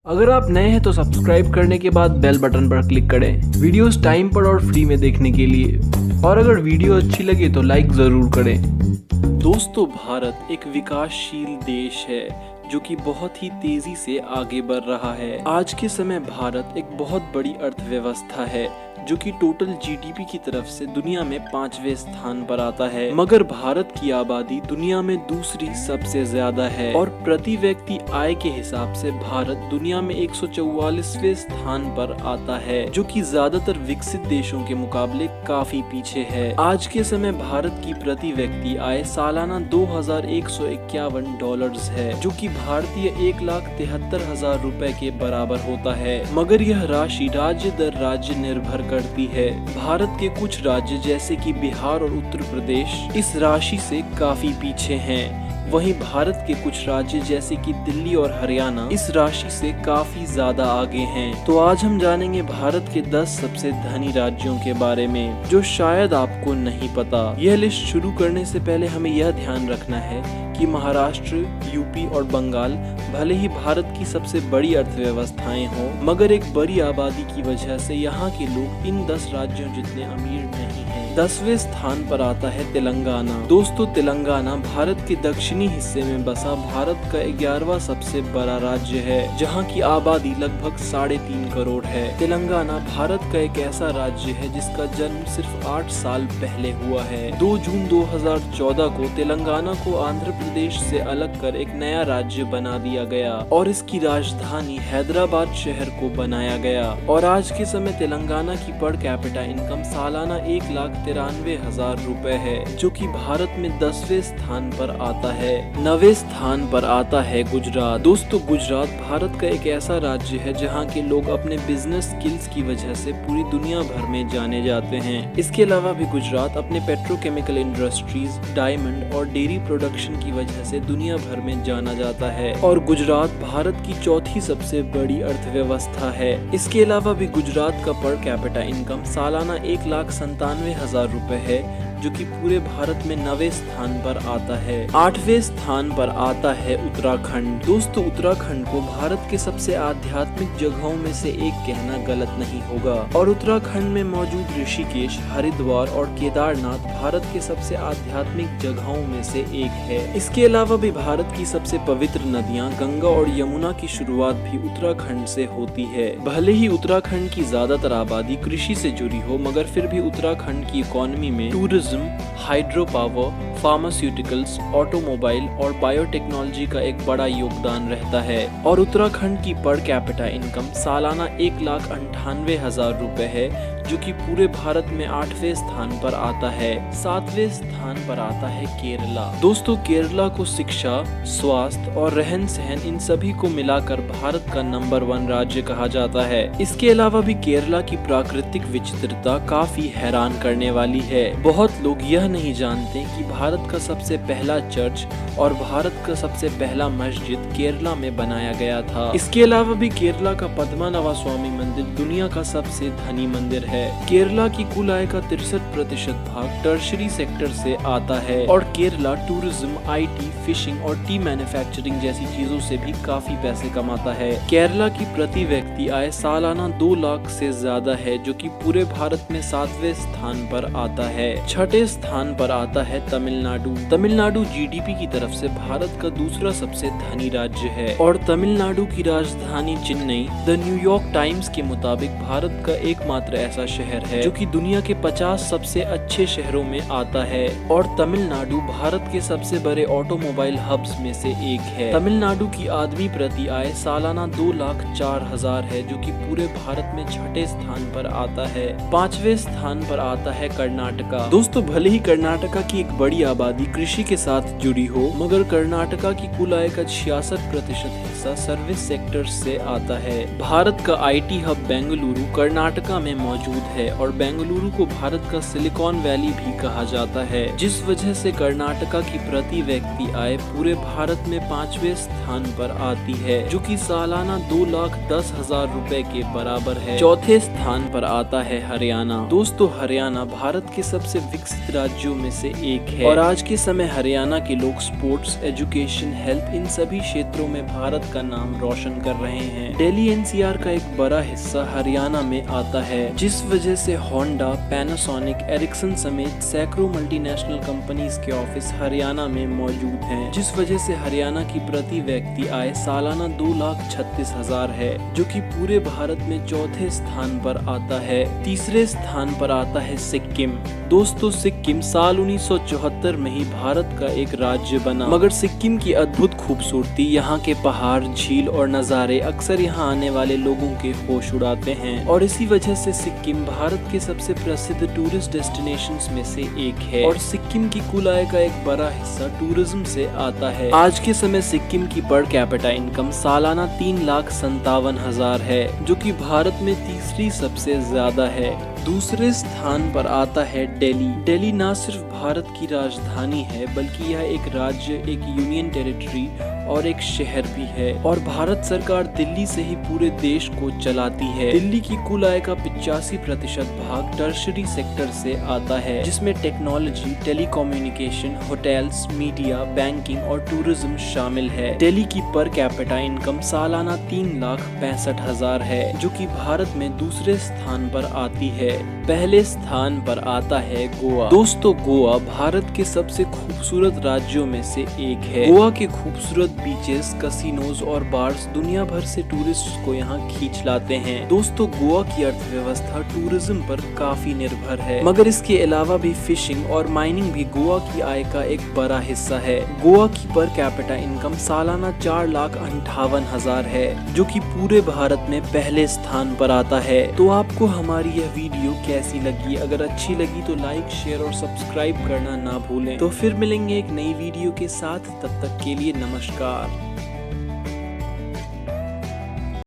अगर आप नए हैं तो सब्सक्राइब करने के बाद बेल बटन पर क्लिक करें वीडियोस टाइम पर और फ्री में देखने के लिए। और अगर वीडियो अच्छी लगे तो लाइक ज़रूर करें। दोस्तों, भारत एक विकासशील देश है जो कि बहुत ही तेजी से आगे बढ़ रहा है। आज के समय भारत एक बहुत बड़ी अर्थव्यवस्था है जो कि टोटल जीडीपी की तरफ से दुनिया में 5वें स्थान पर आता है। मगर भारत की आबादी दुनिया में दूसरी सबसे ज्यादा है और प्रति व्यक्ति आय के हिसाब से भारत दुनिया में 144वें स्थान पर आता है, जो कि ज्यादातर विकसित देशों के मुकाबले काफी पीछे है। आज के समय भारत की प्रति व्यक्ति आय सालाना $2151 है, जो कि भारतीय 1,73,000 रुपए के बराबर होता है। मगर यह राशि राज्य दर राज्य निर्भर करती है। भारत के कुछ राज्य जैसे कि बिहार और उत्तर प्रदेश इस राशि से काफी पीछे हैं। वहीं भारत के कुछ राज्य जैसे कि दिल्ली और हरियाणा इस राशि से काफी ज्यादा आगे हैं। तो आज हम जानेंगे भारत के 10 सबसे धनी राज्यों के बारे में जो शायद आपको नहीं पता। यह लिस्ट शुरू करने से पहले हमें यह ध्यान रखना है कि महाराष्ट्र, यूपी और बंगाल भले ही भारत की सबसे बड़ी अर्थव्यवस्थाएं हों, मगर एक बड़ी आबादी की वजह से यहाँ के लोग इन 10 राज्यों जितने अमीर नहीं हैं। 10वें स्थान पर आता है तेलंगाना। दोस्तों, तेलंगाना भारत के दक्षिणी हिस्से में बसा भारत का 11वां सबसे बड़ा राज्य है, जहाँ की आबादी लगभग 3.5 करोड़ है। तेलंगाना भारत का एक ऐसा राज्य है जिसका जन्म सिर्फ 8 साल पहले हुआ है। 2 जून 2014 को तेलंगाना को आंध्र प्रदेश से अलग कर एक नया राज्य बना दिया गया और इसकी राजधानी हैदराबाद शहर को बनाया गया। और आज के समय तेलंगाना की पर कैपिटा इनकम सालाना 1,93,000 रुपए है, जो कि भारत में 10वें स्थान पर आता है। 9वें स्थान पर आता है गुजरात। दोस्तों, गुजरात भारत का एक ऐसा राज्य है जहाँ के लोग अपने बिजनेस स्किल्स की वजह से पूरी दुनिया भर में जाने जाते हैं। इसके अलावा भी गुजरात अपने पेट्रोकेमिकल इंडस्ट्रीज, डायमंड और डेयरी प्रोडक्शन की वजह से दुनिया भर में जाना जाता है। और गुजरात भारत की चौथी सबसे बड़ी अर्थव्यवस्था है। इसके अलावा भी गुजरात का पर कैपिटा इनकम सालाना 1,97,000 रुपए है, जो कि पूरे भारत में 9वें स्थान पर आता है। 8वें स्थान पर आता है उत्तराखंड। दोस्तों, उत्तराखंड को भारत के सबसे आध्यात्मिक जगहों में से एक कहना गलत नहीं होगा। और उत्तराखंड में मौजूद ऋषिकेश, हरिद्वार और केदारनाथ भारत के सबसे आध्यात्मिक जगहों में से एक है। इसके अलावा भी भारत की सबसे पवित्र नदियां गंगा और यमुना की शुरुआत भी उत्तराखंड से होती है। भले ही उत्तराखंड की ज्यादातर आबादी कृषि से जुड़ी हो, मगर फिर भी उत्तराखंड की इकोनॉमी में tourism, hydro power, pharmaceuticals, automobile और बायोटेक्नोलॉजी का एक बड़ा योगदान रहता है। और उत्तराखंड की पर कैपिटा इनकम सालाना 1,98,000 रुपए है, जो कि पूरे भारत में 8वें स्थान पर आता है। 7वें स्थान पर आता है केरला। दोस्तों, केरला को शिक्षा, स्वास्थ्य और रहन सहन इन सभी को मिलाकर भारत का नंबर 1 राज्य कहा जाता है। इसके अलावा भी केरला की प्राकृतिक विचित्रता काफी हैरान करने वाली है। बहुत लोग यह नहीं जानते कि भारत का सबसे पहला चर्च और भारत का सबसे पहला मस्जिद केरला में बनाया गया था। इसके अलावा भी केरला का पद्मनाभ स्वामी मंदिर दुनिया का सबसे धनी मंदिर है। केरला की कुल आय का 63% भाग टर्शरी सेक्टर से आता है। और केरला टूरिज्म, IT, फिशिंग और टी मैन्युफैक्चरिंग जैसी चीजों से भी काफी पैसे कमाता है। केरला की प्रति व्यक्ति आय सालाना 2 लाख से ज्यादा है, जो कि पूरे भारत में 7वें स्थान पर आता है। 6ठे स्थान पर आता है तमिलनाडु। तमिलनाडु जीडीपी की तरफ से भारत का दूसरा सबसे धनी राज्य है। और तमिलनाडु की राजधानी चेन्नई द न्यूयॉर्क टाइम्स के मुताबिक भारत का एकमात्र ऐसा शहर है जो कि दुनिया के 50 सबसे अच्छे शहरों में आता है। और तमिलनाडु भारत के सबसे बड़े ऑटोमोबाइल हब्स में से एक है। तमिलनाडु की आदमी प्रति आय सालाना 2,04,000 है, जो कि पूरे भारत में 6ठे स्थान पर आता है। 5वें स्थान पर आता है कर्नाटका। दोस्तों, भले ही कर्नाटका की एक बड़ी आबादी कृषि के साथ जुड़ी हो, मगर कर्नाटका की कुल आय का 66% हिस्सा सर्विस सेक्टर से आता है। भारत का IT हब बेंगलुरु कर्नाटका में मौजूद है और बेंगलुरु को भारत का सिलिकॉन वैली भी कहा जाता है, जिस वजह से कर्नाटका की प्रति व्यक्ति आय पूरे भारत में 5वें स्थान पर आती है, जो कि सालाना 2,10,000 रुपए के बराबर है। 4थे स्थान पर आता है हरियाणा। दोस्तों, हरियाणा भारत के सबसे विकसित राज्यों में से एक है और आज के समय हरियाणा के लोग स्पोर्ट्स, एजुकेशन, हेल्थ इन सभी क्षेत्रों में भारत का नाम रोशन कर रहे हैं। दिल्ली एनसीआर का एक बड़ा हिस्सा हरियाणा में आता है, जिस वजह से होंडा, पैनासोनिक, एरिक्सन समेत सैकड़ों मल्टीनेशनल कंपनीज के ऑफिस हरियाणा में मौजूद हैं, जिस वजह से हरियाणा की प्रति व्यक्ति आय सालाना 2,36,000 है, जो कि पूरे भारत में चौथे स्थान पर आता है। तीसरे स्थान पर आता है सिक्किम। दोस्तों, सिक्किम साल 1974 में ही भारत का एक राज्य बना, मगर सिक्किम की अद्भुत खूबसूरती, यहाँ के पहाड़, झील और नज़ारे अक्सर यहाँ आने वाले लोगों के होश उड़ाते हैं और इसी वजह से सिक्किम भारत के सबसे प्रसिद्ध टूरिस्ट डेस्टिनेशंस में से एक है और सिक्किम की कुल आय का एक बड़ा हिस्सा टूरिज्म से आता है। आज के समय सिक्किम की पर कैपिटा इनकम सालाना 3,57,000 है, जो कि भारत में तीसरी सबसे ज्यादा है। दूसरे स्थान पर आता है दिल्ली। दिल्ली न सिर्फ भारत की राजधानी है, बल्कि यह एक राज्य, एक यूनियन टेरिटरी और एक शहर भी है और भारत सरकार दिल्ली से ही पूरे देश को चलाती है। दिल्ली की कुल आय का 85% भाग टर्शरी सेक्टर से आता है, जिसमें technology, telecommunication, hotels, media, banking और टूरिज्म शामिल है। दिल्ली की पर कैपिटा इनकम सालाना 3,65,000 है, जो कि भारत में दूसरे स्थान पर आती है। पहले स्थान पर आता है गोवा। दोस्तों, गोवा भारत के सबसे खूबसूरत राज्यों में से एक है। गोवा के खूबसूरत बीचेस, कसिनोज और बार्स दुनिया भर से टूरिस्ट को यहाँ खींच लाते हैं। दोस्तों, गोवा की अर्थव्यवस्था टूरिज्म पर काफी निर्भर है, मगर इसके अलावा भी फिशिंग और माइनिंग भी गोवा की आय का एक बड़ा हिस्सा है। गोवा की पर कैपिटा इनकम सालाना 4,58,000 है, जो कि पूरे भारत में पहले स्थान पर आता है। तो आपको हमारी यह वीडियो कैसी लगी? अगर अच्छी लगी तो लाइक, शेयर और सब्सक्राइब करना ना भूलें। तो फिर मिलेंगे एक नई वीडियो के साथ, तब तक के लिए नमस्कार।